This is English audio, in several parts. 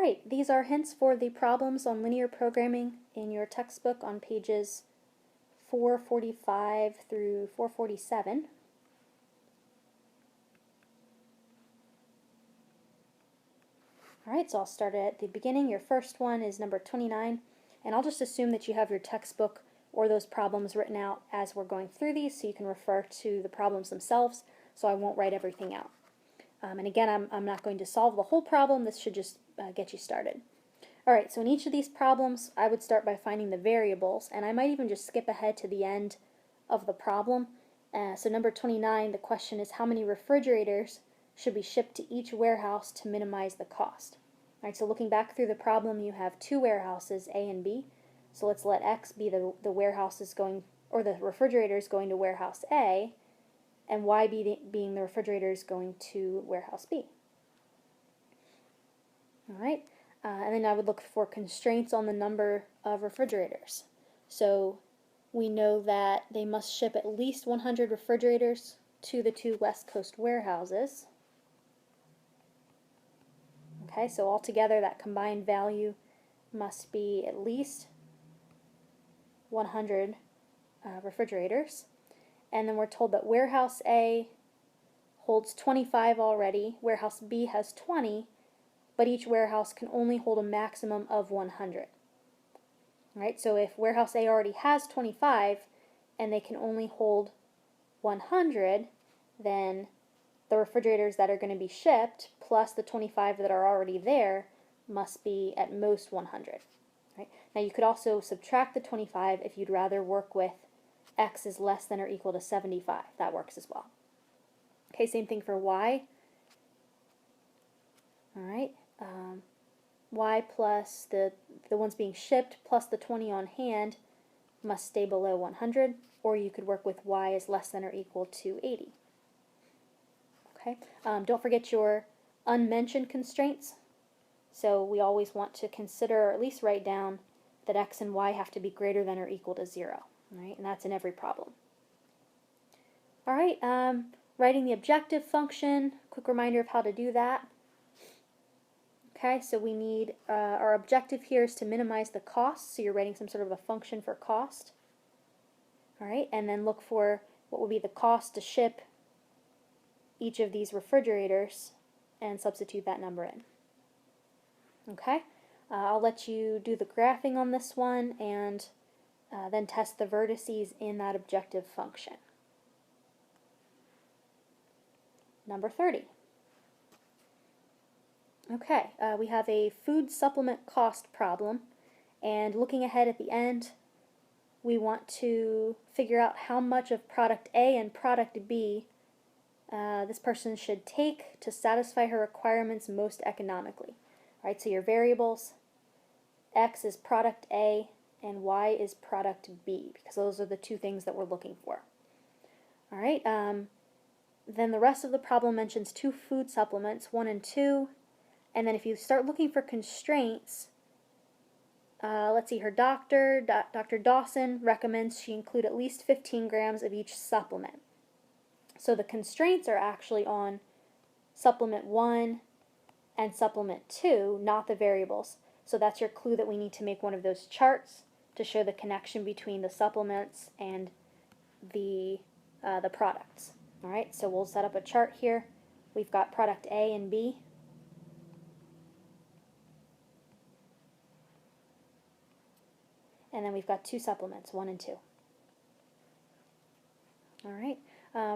Alright, these are hints for the problems on linear programming in your textbook on pages 445 through 447. Alright, so I'll start at the beginning. Your first one is number 29, and I'll just assume that you have your textbook or those problems written out as we're going through these, so you can refer to the problems themselves, so I won't write everything out. And again, I'm not going to solve the whole problem. This should just get you started. Alright, so in each of these problems, I would start by finding the variables, and I might even just skip ahead to the end of the problem. So number 29, the question is how many refrigerators should be shipped to each warehouse to minimize the cost? Alright, so looking back through the problem, you have two warehouses, A and B. So let's let X be the warehouses going, or the refrigerators going to warehouse A, and Y being the refrigerators going to warehouse B. Alright, and then I would look for constraints on the number of refrigerators. So we know that they must ship at least 100 refrigerators to the two West Coast warehouses. Okay, so altogether that combined value must be at least 100 refrigerators. And then we're told that warehouse A holds 25 already, warehouse B has 20, but each warehouse can only hold a maximum of 100. Right? So if warehouse A already has 25 and they can only hold 100, then the refrigerators that are going to be shipped plus the 25 that are already there must be at most 100. Right? Now you could also subtract the 25 if you'd rather work with X is less than or equal to 75. That works as well. Okay, same thing for Y. Alright, Y plus the ones being shipped plus the 20 on hand must stay below 100, or you could work with Y is less than or equal to 80. Okay, don't forget your unmentioned constraints. So we always want to consider, or at least write down, that X and Y have to be greater than or equal to 0. Right? And that's in every problem. Alright, writing the objective function, quick reminder of how to do that. Okay, so we need, our objective here is to minimize the cost, so you're writing some sort of a function for cost. Alright, and then look for what will be the cost to ship each of these refrigerators and substitute that number in. Okay, I'll let you do the graphing on this one and then test the vertices in that objective function. Number 30. Okay, we have a food supplement cost problem, and looking ahead at the end, we want to figure out how much of product A and product B this person should take to satisfy her requirements most economically. All right, so your variables, X is product A, and Y is product B, because those are the two things that we're looking for. Alright, then the rest of the problem mentions two food supplements, 1 and 2, and then if you start looking for constraints, let's see, her doctor, Dr. Dawson, recommends she include at least 15 grams of each supplement. So the constraints are actually on supplement 1 and supplement 2, not the variables. So that's your clue that we need to make one of those charts to show the connection between the supplements and the products. Alright, so we'll set up a chart here. We've got product A and B. And then we've got two supplements, 1 and 2. Alright,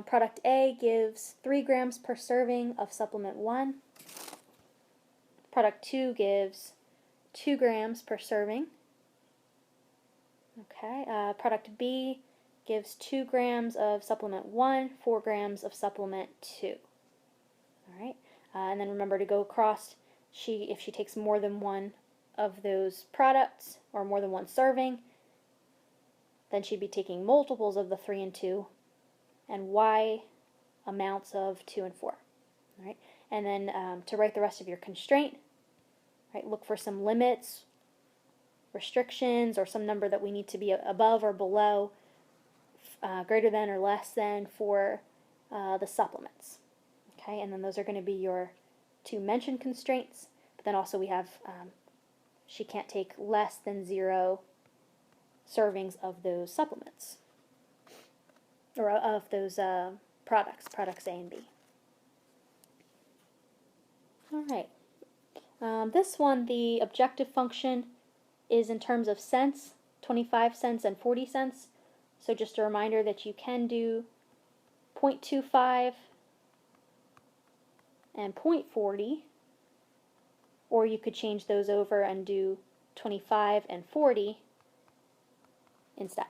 product A gives 3 grams per serving of supplement 1. Product 2 gives 2 grams per serving. Okay, product B gives 2 grams of supplement 1, 4 grams of supplement 2. Alright, and then remember to go across, if she takes more than one of those products, or more than one serving, then she'd be taking multiples of the 3 and 2, and Y amounts of 2 and 4. Alright, and then to write the rest of your constraint, right, look for some limits, restrictions, or some number that we need to be above or below, greater than or less than for the supplements. Okay, and then those are going to be your two mentioned constraints. But then also we have she can't take less than 0 servings of those supplements, or of those products A and B. All right. This one, the objective function is in terms of cents, 25 cents and 40 cents. So just a reminder that you can do 0.25 and 0.40, or you could change those over and do 25 and 40 instead.